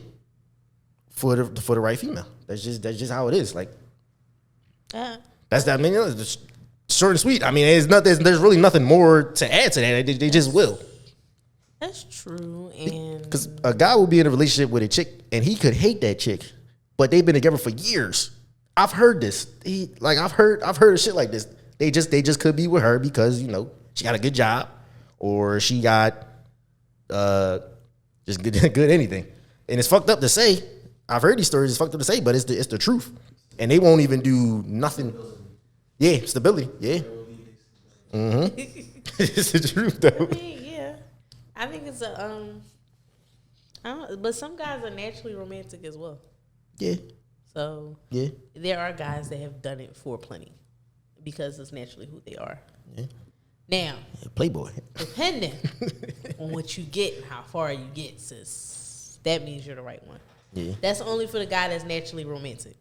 for the right female. That's just how it is. Like, that's that. I mean, it's short and sweet. I mean, there's really nothing more to add to that. They just will. That's true, and because a guy will be in a relationship with a chick and he could hate that chick, but they've been together for years. I've heard this. I've heard of shit like this. They just could be with her because she got a good job, or she got just good anything. And it's fucked up to say. I've heard these stories. It's fucked up to say, but it's the truth. And they won't even do nothing. Yeah, stability. Yeah. It's the truth though. I think it's but some guys are naturally romantic as well. Yeah. So yeah, there are guys that have done it for plenty because it's naturally who they are. Yeah. Now, playboy. Depending on what you get and how far you get, sis, that means you're the right one. Yeah. That's only for the guy that's naturally romantic.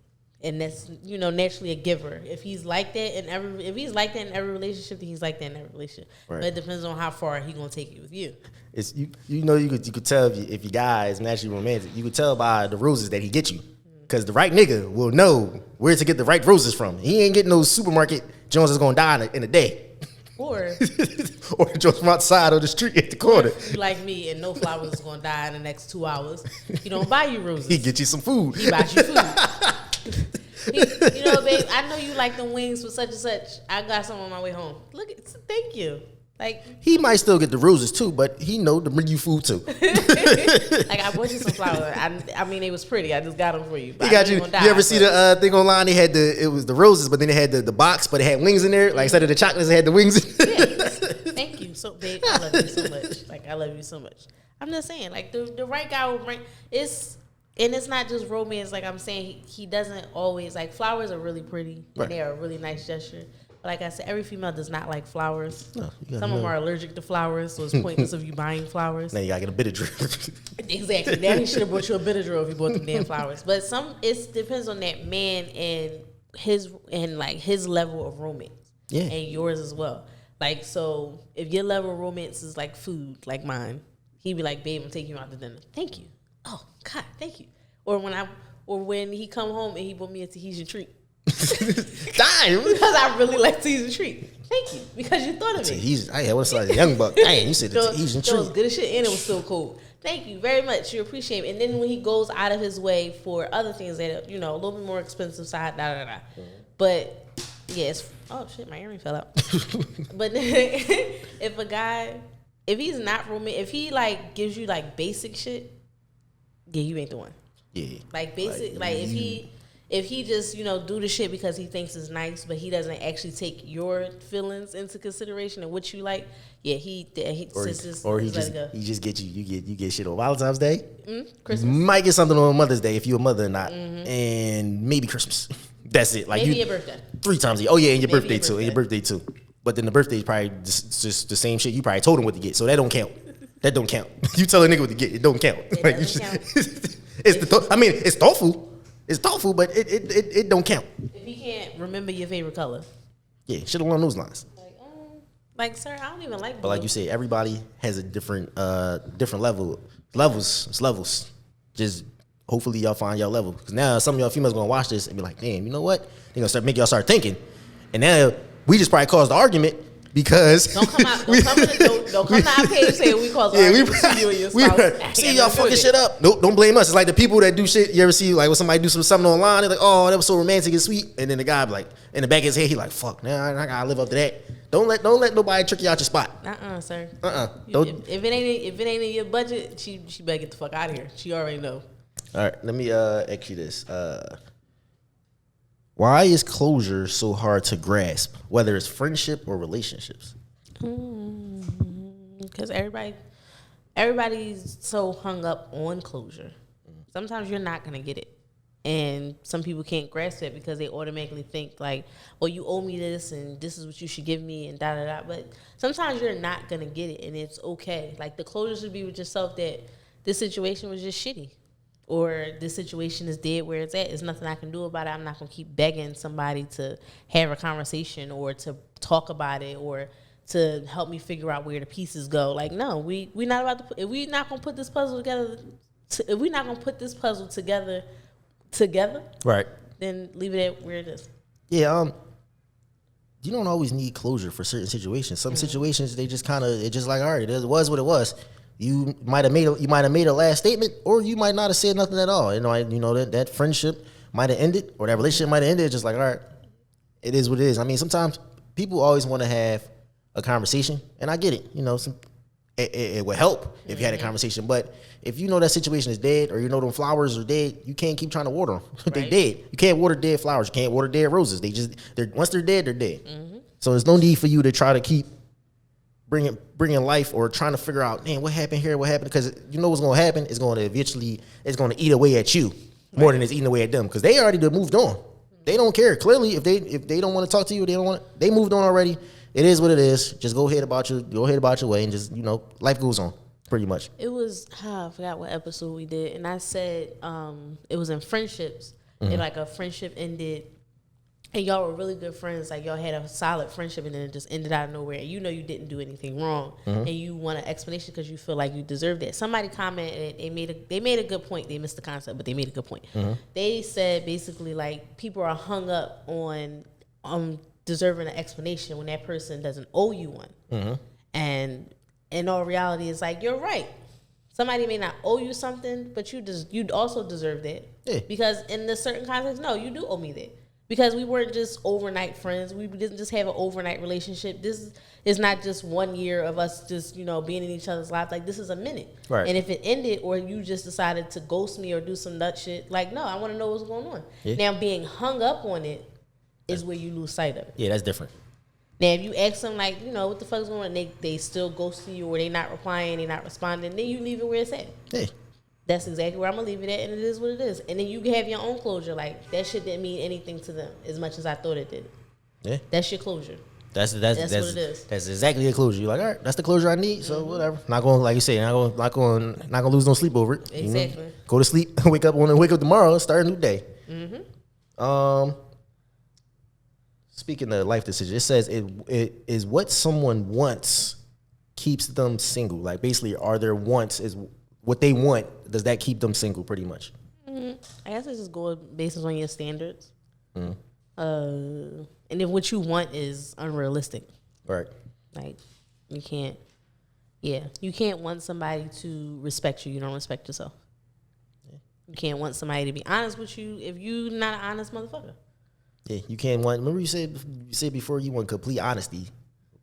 And that's, naturally a giver. If he's like that in every relationship, then he's like that in every relationship. Right. But it depends on how far he gonna take it with you. It's you could tell if your guy is naturally romantic. You could tell by the roses that he get you. Because the right nigga will know where to get the right roses from. He ain't getting those supermarket Jones is gonna die in a day. Or or Jones from outside on the street at the corner. if you like me and no flowers is gonna die in the next 2 hours, he don't buy you roses. He get you some food. He buys you food. Babe, I know you like them wings with such and such. I got some on my way home. Thank you. Like, he might still get the roses too, but he know to bring you food too. like, I bought you some flowers. I mean, they was pretty. I just got them for you. He got you. You ever see the thing online? They had it was the roses, but then they had the box, but it had wings in there. Like instead of the chocolates, it had the wings. Yes. Thank you, babe. I love you so much. Like, I love you so much. I'm just saying, like, the right guy will bring it's. And it's not just romance. Like I'm saying, he doesn't always, like, flowers are really pretty. Right. And they are a really nice gesture. But like I said, every female does not like flowers. No, some of them are allergic to flowers, so it's pointless of you buying flowers. Now you gotta get a bit of drip. Exactly. Now he should have bought you a Benadryl if you bought them damn flowers. But it depends on that man and his level of romance. Yeah. And yours as well. Like, so if your level of romance is like food, like mine, he'd be like, babe, I'm taking you out to dinner. Thank you. Oh God, thank you. Or when he come home and he bought me a Tahitian treat. Damn. Because I really like Tahitian treat. Thank you. Because you thought of me. I was like a young buck. Damn, you said the Tahitian It was treat. good as shit and it was still cool. Thank you very much. You appreciate it. And then when he goes out of his way for other things that, a little bit more expensive side, But yeah, oh shit, my earring fell out. But if he's not romantic, if he like gives you like basic shit, yeah, you ain't the one. Yeah. Like basic, like if he just do the shit because he thinks it's nice, but he doesn't actually take your feelings into consideration and what you like. Yeah, he just get you get shit on Valentine's Day. Christmas. Might get something on Mother's Day if you're a mother or not, and maybe Christmas. That's it. Like maybe your birthday. 3 times a year. Oh yeah, and your Maybe birthday your too. And your birthday too. But then the birthday is probably just the same shit. You probably told him what to get, so that don't count. That don't count. You tell a nigga what to get, it don't count. It Like, doesn't count. It's thoughtful. It's thoughtful, but it don't count. If he can't remember your favorite color, Yeah, shit along those lines. like sir, I don't even like blue. But like you said, everybody has a different levels. It's levels. Just hopefully y'all find y'all level. Because now some of y'all females gonna watch this and be like, damn, you know what? They gonna make y'all start thinking. And now we just probably caused the argument because Don't come to our page saying we caused arguments to you and your spouse. See y'all fucking shit up. Nope, don't blame us. It's like the people that do shit. You ever see like when somebody do something online? They're like, oh, that was so romantic and sweet, and then the guy be like, in the back of his head, he like, fuck, now I gotta live up to that. Don't let nobody trick you out your spot. Sir. Don't. If it ain't in your budget, she better get the fuck out of here. She already know. All right, let me ask you this. Why is closure so hard to grasp, whether it's friendship or relationships? Because everybody's so hung up on closure. Sometimes you're not gonna get it, and some people can't grasp it because they automatically think like, "Well, you owe me this, and this is what you should give me," and da da da. But sometimes you're not gonna get it, and it's okay. Like the closure should be with yourself that this situation was just shitty. Or this situation is dead where it's at. There's nothing I can do about it. I'm not gonna keep begging somebody to have a conversation or to talk about it or to help me figure out where the pieces go. Like, no, we not about to. If we not gonna put this puzzle together, together, Right. then leave it at where it is. Yeah. You don't always need closure for certain situations. Some situations they just it's just like, all right, it was what it was. You might have made a last statement, or you might not have said nothing at all. You know that friendship might have ended, or that relationship might have ended. It's just like, all right, it is what it is. I mean, sometimes people always want to have a conversation, and I get it. It would help if you had a conversation. But if you know that situation is dead, or you know them flowers are dead, you can't keep trying to water them. They're dead. You can't water dead flowers. You can't water dead roses. Once they're dead, they're dead. So there's no need for you to try to keep bringing life or trying to figure out, man, what happened here, what happened? Because you know what's going to happen. It's going to eat away at you more than it's eating away at them. Because they already moved on. They don't care. Clearly, if they don't want to talk to you, they moved on already. It is what it is. Just go ahead about your way and just life goes on. pretty much. It was I forgot what episode we did, and I said it was in friendships. And like a friendship ended, and y'all were really good friends. Like y'all had a solid friendship, and then it just ended out of nowhere. And you know you didn't do anything wrong, and you want an explanation because you feel like you deserved it. Somebody commented, they made a good point. They missed the concept, but they made a good point. They said basically like people are hung up on deserving an explanation when that person doesn't owe you one. And in all reality, it's like you're right. Somebody may not owe you something, but you also deserve that. Yeah. Because in a certain context, no, you do owe me that. Because we weren't just overnight friends. We didn't just have an overnight relationship. This is not just 1 year of us just, being in each other's lives. Like, this is a minute. Right. And if it ended or you just decided to ghost me or do some nut shit, like, no, I want to know what's going on. Yeah. Now, being hung up on it is where you lose sight of it. Yeah, that's different. Now, if you ask them, like, what the fuck's going on, and they still ghosting you or they not replying, they not responding, then you leave it where it's at. Yeah. That's exactly where I'm going to leave it at, and it is what it is. And then you can have your own closure. Like, that shit didn't mean anything to them as much as I thought it did. Yeah. That's your closure. That's what it is. That's exactly the closure. You're like, all right, that's the closure I need, so whatever. Not going, like you say, not going to lose no sleep over it. Exactly. Go to sleep, wake up tomorrow, start a new day. Speaking of life decisions, it says it is what someone wants keeps them single. Like basically, are their wants is what they want. Does that keep them single? Pretty much. I guess it's just going based on your standards. And if what you want is unrealistic, right? Like you can't want somebody to respect you. You don't respect yourself. Yeah. You can't want somebody to be honest with you if you're not an honest motherfucker. Yeah, you can't want. Remember you said before you want complete honesty.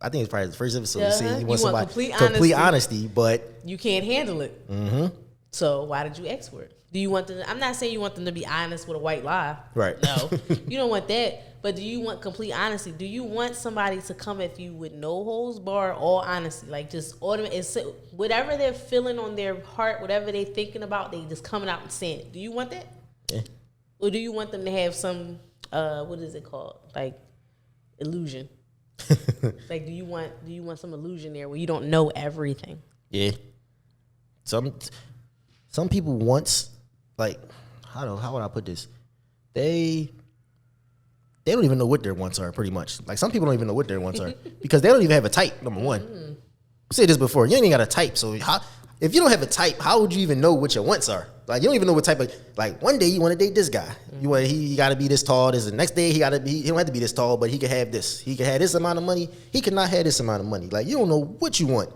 I think it's probably the first episode. You said you want somebody complete honesty, but you can't handle it. So why did you ask for it? Do you want them? I'm not saying you want them to be honest with a white lie. Right. No, you don't want that. But do you want complete honesty? Do you want somebody to come at you with no holds barred, all honesty, like just automatic, whatever they're feeling on their heart, whatever they're thinking about, they just coming out and saying it. Do you want that? Yeah. Or do you want them to have some? What is it called? Like illusion. Like, do you want some illusion there where you don't know everything? Yeah. Some people wants, like, how would I put this? They don't even know what their wants are, pretty much. Like, some people don't even know what their wants are because they don't even have a type, number one. I said this before, you ain't even got a type, so if you don't have a type, how would you even know what your wants are? Like, you don't even know what type of, like, one day you want to date this guy. He got to be this tall. The next day he don't have to be this tall, but he can have this. He can have this amount of money. He cannot have this amount of money. Like, you don't know what you want.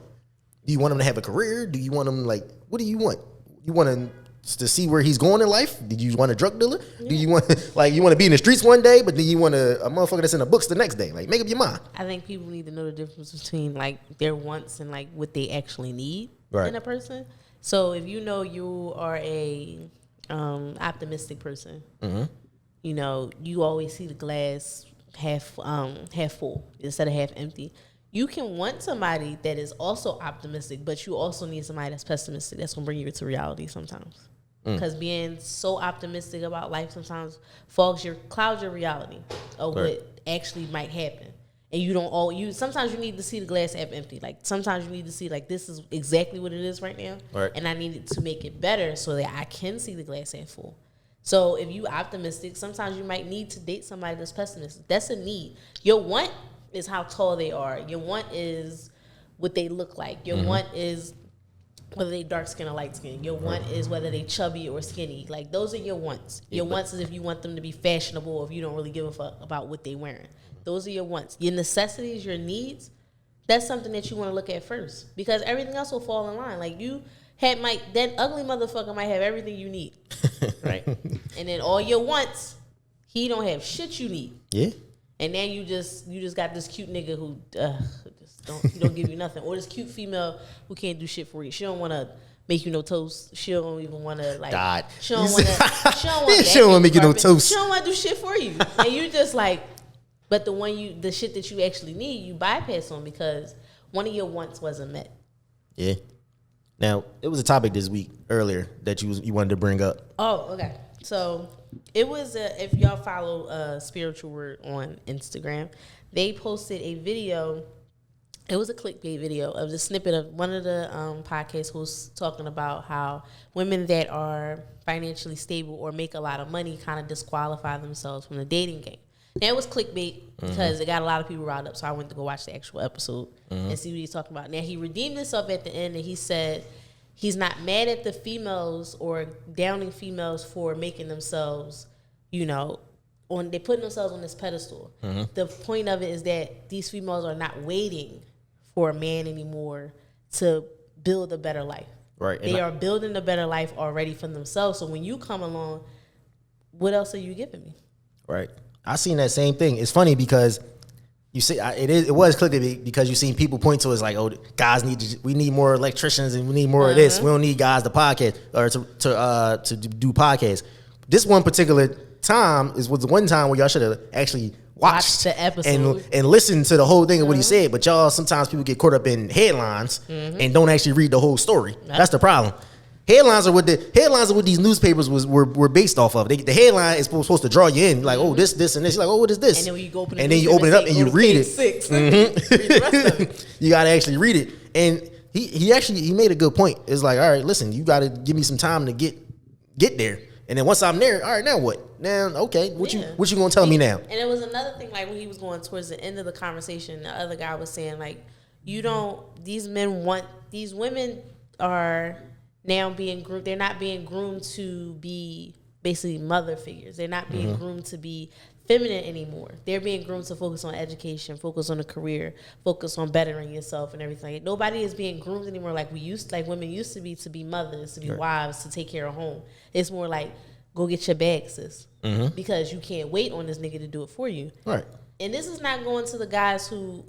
Do you want him to have a career? Do you want him, like, what do you want? You want him to see where he's going in life? Did you want a drug dealer? Yeah. Do you want, like, you want to be in the streets one day, but then you want a motherfucker that's in the books the next day? Like, make up your mind. I think people need to know the difference between, like, their wants and, like, what they actually need in a person. So if you know you are a optimistic person, you always see the glass half full instead of half empty. You can want somebody that is also optimistic, but you also need somebody that's pessimistic. That's gonna bring you to reality sometimes. Because being so optimistic about life sometimes clouds your reality of what actually might happen. And sometimes you need to see the glass half empty. Like, sometimes you need to see, like, this is exactly what it is right now. Right. And I need it to make it better so that I can see the glass half full. So if you optimistic, sometimes you might need to date somebody that's pessimistic. That's a need. Your want is how tall they are. Your want is what they look like. Your want is whether they dark skin or light skin. Your want is whether they chubby or skinny. Like, those are your wants. Your wants is if you want them to be fashionable or if you don't really give a fuck about what they wearing. Those are your wants. Your necessities, your needs, that's something that you want to look at first. Because everything else will fall in line. Like, that ugly motherfucker might have everything you need. Right? And then all your wants, he don't have shit you need. Yeah. And then you just got this cute nigga who he don't give you nothing. Or this cute female who can't do shit for you. She don't want to make you no toast. She don't even want to, like, God. She don't want to she don't want to make you no toast. She don't want to do shit for you. And you just like, but the shit that you actually need, you bypass on because one of your wants wasn't met. Yeah. Now, it was a topic this week earlier that you wanted to bring up. Oh, okay. So it was if y'all follow Spiritual Word on Instagram, they posted a video It was a clickbait video of the snippet of one of the podcast hosts talking about how women that are financially stable or make a lot of money kind of disqualify themselves from the dating game. Now, it was clickbait because it got a lot of people riled up, so I went to go watch the actual episode and see what he's talking about. Now, he redeemed himself at the end, and he said he's not mad at the females or downing females for making themselves, you know, they're putting themselves on this pedestal. The point of it is that these females are not waiting for a man anymore to build a better life. Right. They are building a better life already for themselves. So when you come along, what else are you giving me? Right. I seen that same thing. It's funny because you see, it was clickbait because you seen people point to it as like, oh, guys we need more electricians and we need more of this. We don't need guys to podcast or to do podcasts. This one particular time was the one time where y'all should have actually watched the episode and listened to the whole thing of what he said. But y'all, sometimes people get caught up in headlines and don't actually read the whole story. That's the problem. Headlines are what these newspapers were based off of. The headline is supposed to draw you in, like, oh, this, and this. You're like, oh, what is this? And then when you go open it up and you read it. 6. Read the rest of it. You gotta actually read it. And he made a good point. It's like, all right, listen, you gotta give me some time to get there. And then once I'm there, all right, now what? Now, okay, what you gonna tell me now? And it was another thing, like when he was going towards the end of the conversation, the other guy was saying, like, these women are now being groomed. They're not being groomed to be basically mother figures. They're not being groomed to be feminine anymore. They're being groomed to focus on education, focus on a career, focus on bettering yourself and everything. Nobody is being groomed anymore like women used to be mothers, to be wives, to take care of home. It's more like, go get your bag, sis. Because you can't wait on this nigga to do it for you. Right. And this is not going to the guys who,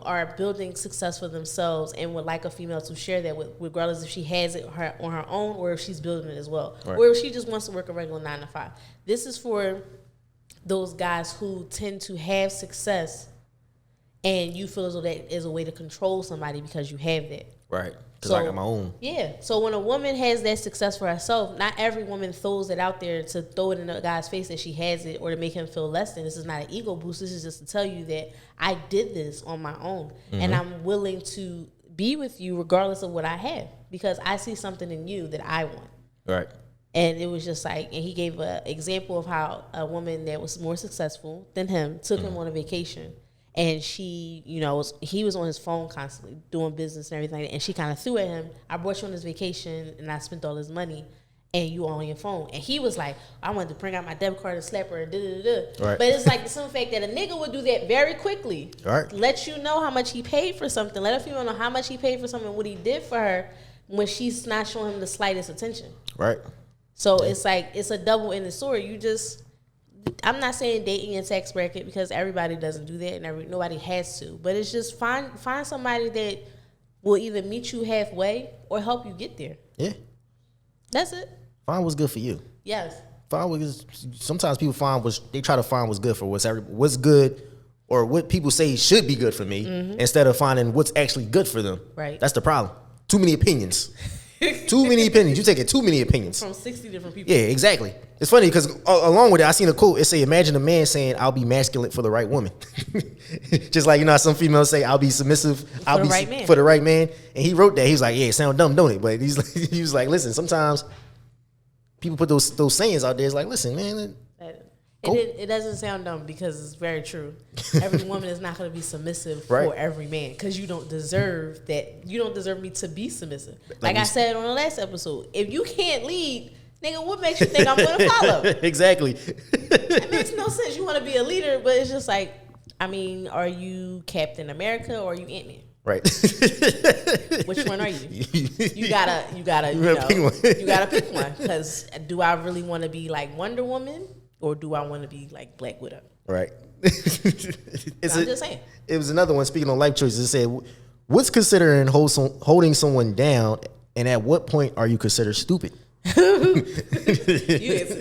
are building success for themselves and would like a female to share that with, regardless if she has it on her own or if she's building it as well. Right. Or if she just wants to work a regular 9 to 5. This is for those guys who tend to have success and you feel as though that is a way to control somebody because you have that. Right. Because I got my own. Yeah. So when a woman has that success for herself, not every woman throws it out there to throw it in a guy's face that she has it or to make him feel less than. This is not an ego boost. This is just to tell you that I did this on my own and I'm willing to be with you regardless of what I have because I see something in you that I want. Right. And it was just like, and he gave an example of how a woman that was more successful than him took him on a vacation. And she, he was on his phone constantly doing business and everything. And she kind of threw at him, I brought you on this vacation and I spent all this money and you on your phone. And he was like, I wanted to bring out my debit card and slap her and da-da-da-da. Right. But it's like the simple fact that a nigga would do that very quickly. Right. Let you know how much he paid for something. Let a female know how much he paid for something, what he did for her when she's not showing him the slightest attention. Right. So it's like, it's a double-ended sword. I'm not saying dating in tax bracket because everybody doesn't do that and nobody has to. But it's just find somebody that will either meet you halfway or help you get there. Yeah. That's it. Find what's good for you. Yes. Sometimes people they try to find what's good for what's good or what people say should be good for me instead of finding what's actually good for them. Right. That's the problem. Too many opinions. Too many opinions. You taking too many opinions. From 60 different people. Yeah, exactly. It's funny because along with it, I seen a quote. It say, imagine a man saying, I'll be masculine for the right woman. Just like, how some females say, I'll be submissive for the right man. And he wrote that. He was like, yeah, it sounds dumb, don't it? But he was like, listen, sometimes people put those sayings out there. It's like, listen, man. It doesn't sound dumb because it's very true. Every woman is not going to be submissive for every man because you don't deserve that. You don't deserve me to be submissive. Like I said on the last episode, if you can't lead, nigga, what makes you think I'm going to follow? Exactly. It makes no sense. You want to be a leader, but it's just like, are you Captain America or are you Ant-Man? Right. Which one are you? You gotta pick one. Because do I really want to be like Wonder Woman? Or do I want to be like Black Widow? Right. I'm just saying. It was another one, speaking on life choices. It said, what's considered holding someone down, and at what point are you considered stupid? You answer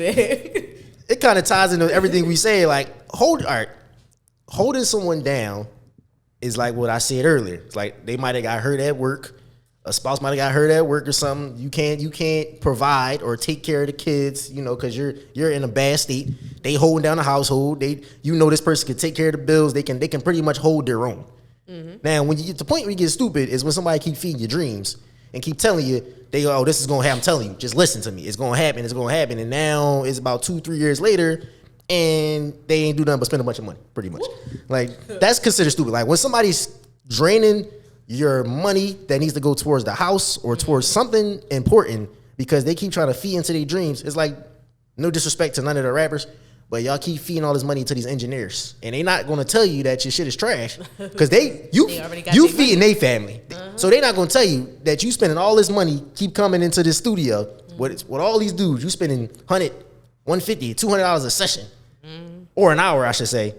that. It kind of ties into everything we say. Like, holding someone down is like what I said earlier. It's like they might have got hurt at work. A spouse might have got hurt at work or something. You can't provide or take care of the kids, because you're in a bad state. they holding down the household. This person can take care of the bills. They can pretty much hold their own. Now, when you get to the point where you get stupid is when somebody keep feeding your dreams and keep telling you, they go, oh, this is going to happen. I'm telling you, just listen to me. It's going to happen. It's going to happen. And now it's about 2-3 years later and they ain't do nothing but spend a bunch of money, pretty much. Like, that's considered stupid. Like, when somebody's draining your money that needs to go towards the house or towards something important because they keep trying to feed into their dreams, it's like, no disrespect to none of the rappers, but y'all keep feeding all this money to these engineers, and they not gonna tell you that your shit is trash because you feeding their family, so they not gonna tell you that you spending all this money keep coming into this studio with all these dudes. You spending $100, $150, $200 a session or an hour, I should say,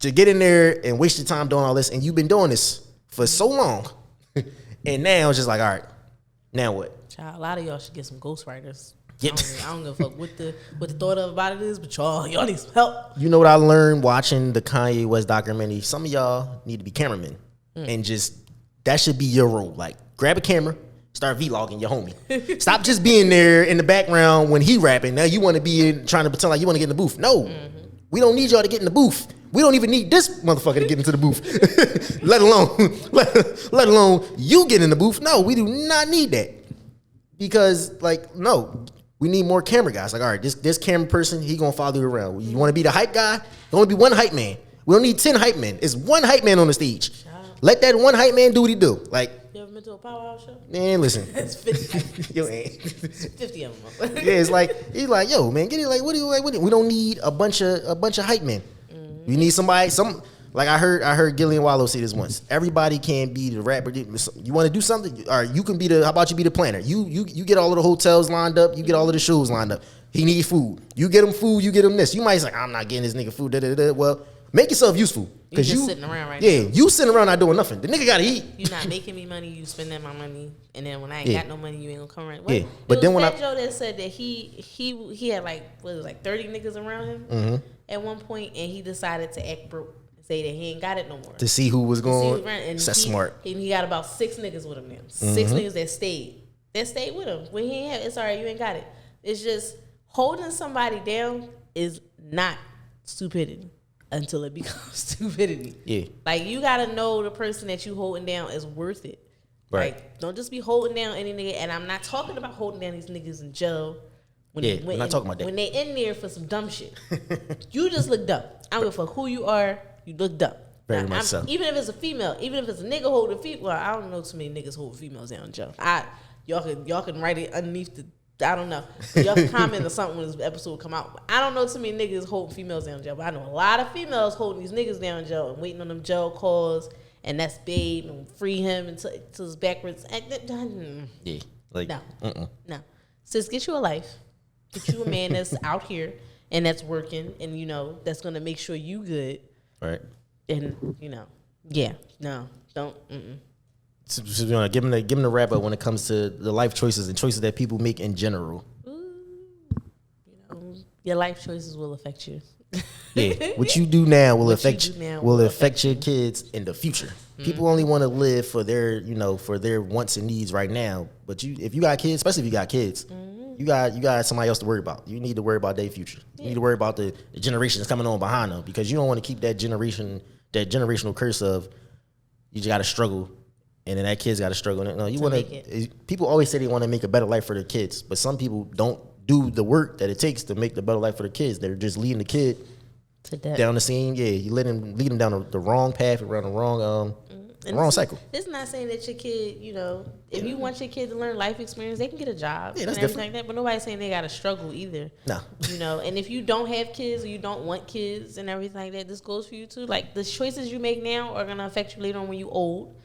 to get in there and waste your time doing all this, and you've been doing this for so long, and now it's just like, all right, now what? Child, a lot of y'all should get some ghostwriters. I don't give a fuck what the thought of about it is, but y'all need some help. You know what I learned watching the Kanye West documentary? Some of y'all need to be cameramen, and just that should be your role. Like, grab a camera, start vlogging your homie. Stop just being there in the background when he rapping. Now you want to be trying to pretend like you want to get in the booth. No, we don't need y'all to get in the booth. We don't even need this motherfucker to get into the booth, let alone you get in the booth. No, we do not need that because, like, no. We need more camera guys. Like, all right, this camera person, he gonna follow you around. You want to be the hype guy? There only be one hype man. We don't need 10 hype men. It's one hype man on the stage. Let that one hype man do what he do. Like, you ever been to a powerhouse show? Man, listen. It's 50. Yo, ain't. 50 of them. Yeah, it's like he's like, yo, man, get it. Like, what do you like? We don't need a bunch of hype men. You need somebody. Like I heard Gillian Wallow say this once. Everybody can be the rapper. You want to do something? All right, you can be the. How about you be the planner? You get all of the hotels lined up. You get all of the shows lined up. He need food. You get him food. You get him this. You might say, I'm not getting this nigga food. Da, da, da. Well, make yourself useful. You just sitting around right now. now. You sitting around not doing nothing. The nigga gotta eat. You not making me money. You spending my money, and then when I ain't got no money, you ain't gonna come around. What? Yeah, but then when Joe that said that he had like 30 niggas around him at one point, and he decided to act broke. Say that he ain't got it no more. To see who was going. That's smart. He got about 6 niggas with him now. 6 niggas that stayed with him. When he ain't have, it's all right, you ain't got it. It's just holding somebody down is not stupidity until it becomes stupidity. Yeah. Like, you gotta know the person that you holding down is worth it. Right. Like, don't just be holding down any nigga. And I'm not talking about holding down these niggas in jail. We're not talking about that. When they in there for some dumb shit. You just look dumb. I don't give a fuck who you are. You look dumb. Very much so. Even if it's a female, even if it's a nigga holding female, well, I don't know too many niggas holding females down in jail. Y'all can write it underneath the. I don't know. Y'all can comment or something when this episode come out. I don't know too many niggas holding females down in jail, but I know a lot of females holding these niggas down in jail and waiting on them jail calls, and that's babe and free him until it's backwards. Yeah, like no. Sis, get you a life. Get you a man that's out here and that's working, and that's gonna make sure you good. Right. And don't. So, give him the wrap up when it comes to the life choices and choices that people make in general. Your life choices will affect you. Yeah, what you do now will affect your kids in the future. People only want to live for their wants and needs right now. But if you got kids, especially if you got kids, you got somebody else to worry about. You need to worry about their future. You need to worry about the generation that's coming on behind them, because you don't want to keep that generational curse of you just got to struggle, and then that kid's got to struggle. No, you want to. People always say they want to make a better life for their kids, but some people don't do the work that it takes to make the better life for the kids. They're just leading the kid down the scene. Yeah, you lead them down the wrong path, around the wrong cycle. It's not saying that your kid, if you want your kid to learn life experience, they can get a job and everything like that. But nobody's saying they got to struggle either. No. And if you don't have kids or you don't want kids and everything like that, this goes for you too. Like, the choices you make now are gonna affect you later on when you old.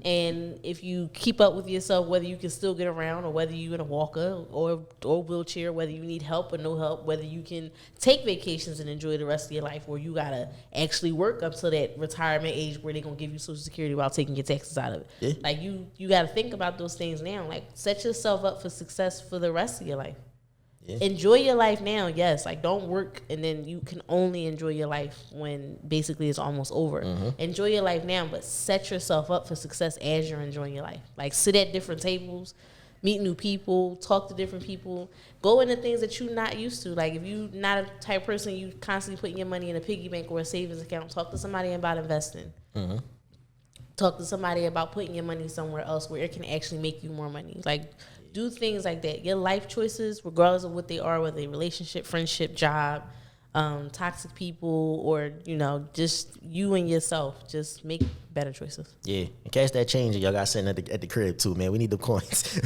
And if you keep up with yourself, whether you can still get around or whether you're in a walker or wheelchair, whether you need help or no help, whether you can take vacations and enjoy the rest of your life, or you gotta actually work up to that retirement age where they're gonna give you Social Security while taking your taxes out of it. Yeah. Like, you got to think about those things now. Like, set yourself up for success for the rest of your life. Yeah. Enjoy your life now, yes. Like, don't work and then you can only enjoy your life when basically it's almost over. Enjoy your life now, but set yourself up for success as you're enjoying your life. Like, sit at different tables, meet new people, talk to different people, go into things that you're not used to. Like if you're not a type of person, you constantly putting your money in a piggy bank or a savings account, talk to somebody about investing. Talk to somebody about putting your money somewhere else where it can actually make you more money. Like do things like that. Your life choices, regardless of what they are, whether they relationship, friendship, job, toxic people, or just you and yourself, just make better choices. Yeah, and cash that change that y'all got sitting at the crib too, man. We need them coins.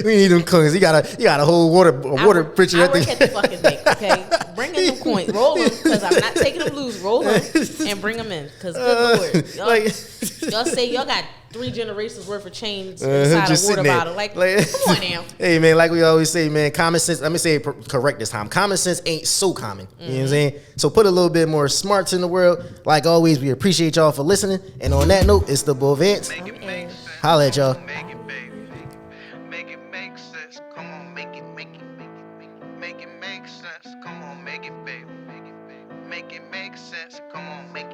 We need them coins. You got a whole water pitcher at the fucking bank. Okay, bring in them coins, roll them because I'm not taking them loose. Roll them and bring them in because good lord, y'all say y'all got 3 generations worth of change inside a water bottle. Like come on now. Hey man, like we always say, man, common sense. Let me say it correct this time. Common sense ain't so common. You know what I'm saying? So put a little bit more smarts in the world. Like always, we appreciate y'all for listening. And on that note, it's the Bull Vance. Make it make sense. Holla at y'all. Make it, baby. Make it make sense. Come on, make it, make it, make it, make it make sense. Come on, make it, baby. Make it make sense. Come on, make